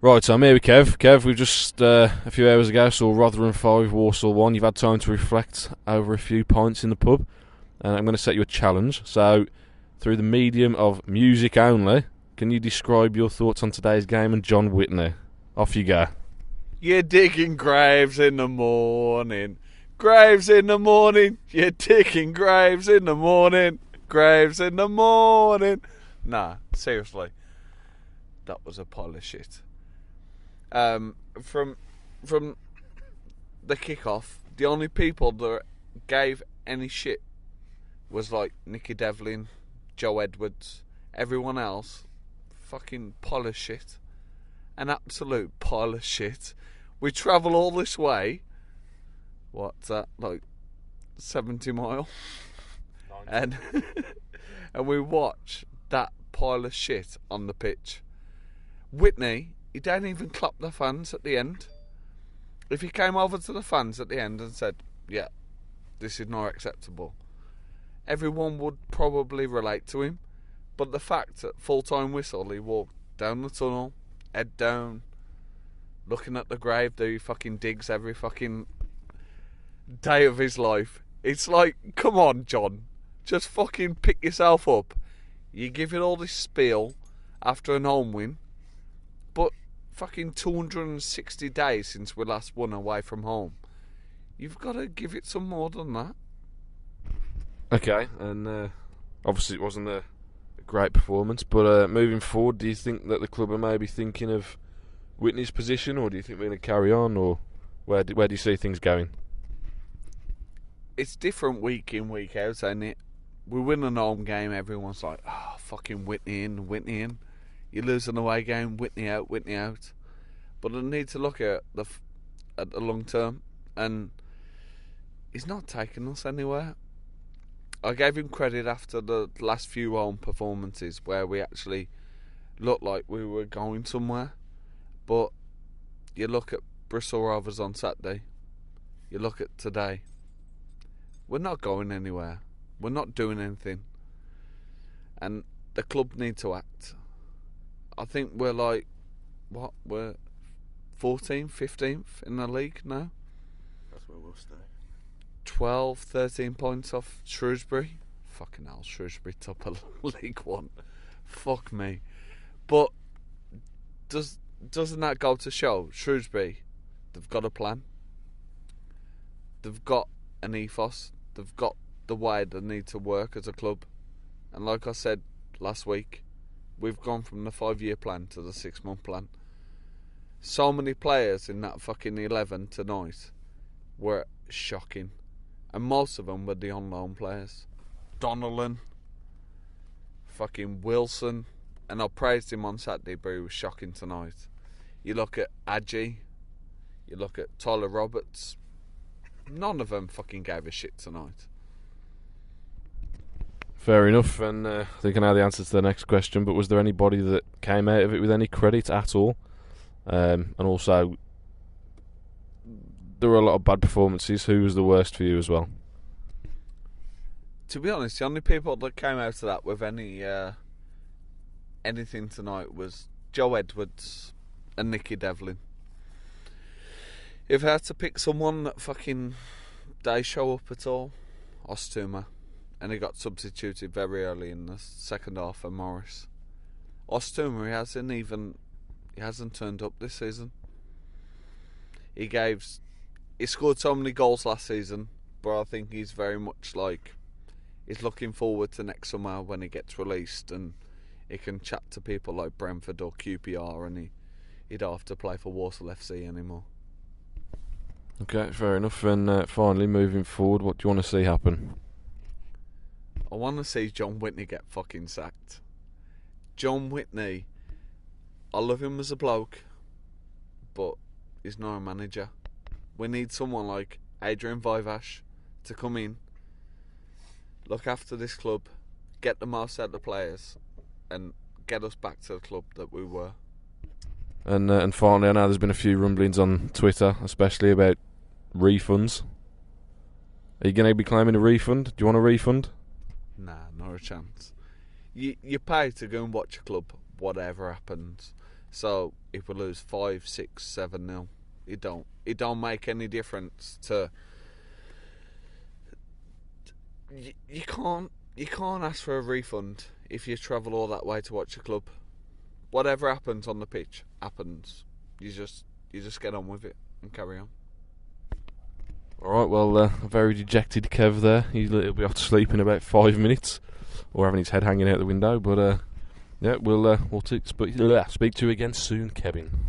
Right, so I'm here with Kev. Kev, we've just, a few hours ago, saw Rotherham 5, Walsall 1. You've had time to reflect over a few pints in the pub. And I'm going to set you a challenge. So, through the medium of music only, can you describe your thoughts on today's game and John Whitney? Off you go. You're digging graves in the morning. Graves in the morning. You're digging graves in the morning. Graves in the morning. Nah, seriously. That was a pile of shit. From the kick-off, the only people that gave any shit was like Nicky Devlin, Joe Edwards. Everyone else, fucking pile of shit. An absolute pile of shit. We travel all this way. What's that? Like 70 mile, and we watch that pile of shit on the pitch. Whitney, he didn't even clap the fans at the end. If he came over to the fans at the end and said, "Yeah, this is not acceptable," everyone would probably relate to him. But the fact that full-time whistle, he walked down the tunnel, head down, looking at the grave that he fucking digs every fucking day of his life. It's like, come on, John, just fucking pick yourself up. You give it all this spiel after an home win, but fucking 260 days since we last won away from home. You've got to give it some more than that. Okay, and obviously it wasn't a great performance, but moving forward, do you think that the club are maybe thinking of Whitney's position, or do you think we're going to carry on, or where do you see things going? It's different week in, week out, isn't it? We win an home game, everyone's like, oh, fucking Whitney in, Whitney in. You lose an away game, Whitney out, Whitney out. But I need to look at the long term, and he's not taking us anywhere. I gave him credit after the last few home performances where we actually looked like we were going somewhere. But you look at Bristol Rovers on Saturday, you look at today, we're not going anywhere. We're not doing anything. And the club need to act. I think we're like, what, we're 14th, 15th in the league now? That's where we'll stay. 12, 13 points off Shrewsbury. Fucking hell, Shrewsbury top of League One. Fuck me. But doesn't that go to show Shrewsbury, they've got a plan, they've got an ethos, they've got the way they need to work as a club. And like I said last week, we've gone from the 5-year plan to the 6-month plan. So many players in that fucking 11 tonight were shocking, and most of them were the on-loan players. Donnellan, fucking Wilson, and I praised him on Saturday, but he was shocking tonight. You look at Adji, you look at Tyler Roberts, none of them fucking gave a shit tonight. Fair enough, and I think I know the answer to the next question, but was there anybody that came out of it with any credit at all? And also, there were a lot of bad performances. Who was the worst for you as well? To be honest, the only people that came out of that with anything tonight was Joe Edwards and Nicky Devlin. If I had to pick someone that fucking they show up at all, Ostuma, and he got substituted very early in the second half for Morris. Ostuma, he hasn't turned up this season. He scored so many goals last season, but I think he's very much like, he's looking forward to next summer when he gets released and he can chat to people like Brentford or QPR, and he don't have to play for Walsall FC anymore. Okay, fair enough. And finally, moving forward, what do you want to see happen? I want to see John Whitney get fucking sacked. John Whitney, I love him as a bloke, but he's not a manager. We need someone like Adrian Vivash to come in, look after this club, get the most out of the players, and get us back to the club that we were. And finally, I know there's been a few rumblings on Twitter, especially about refunds. Are you going to be claiming a refund? Do you want a refund? Nah, not a chance. You pay to go and watch a club, whatever happens. So if we lose 5, 6, 7-0, it don't make any difference to. You can't ask for a refund if you travel all that way to watch a club. Whatever happens on the pitch happens. You just get on with it and carry on. Alright, well, a very dejected Kev there. He'll be off to sleep in about 5 minutes, or having his head hanging out the window. But yeah, we'll speak to you again soon, Kevin.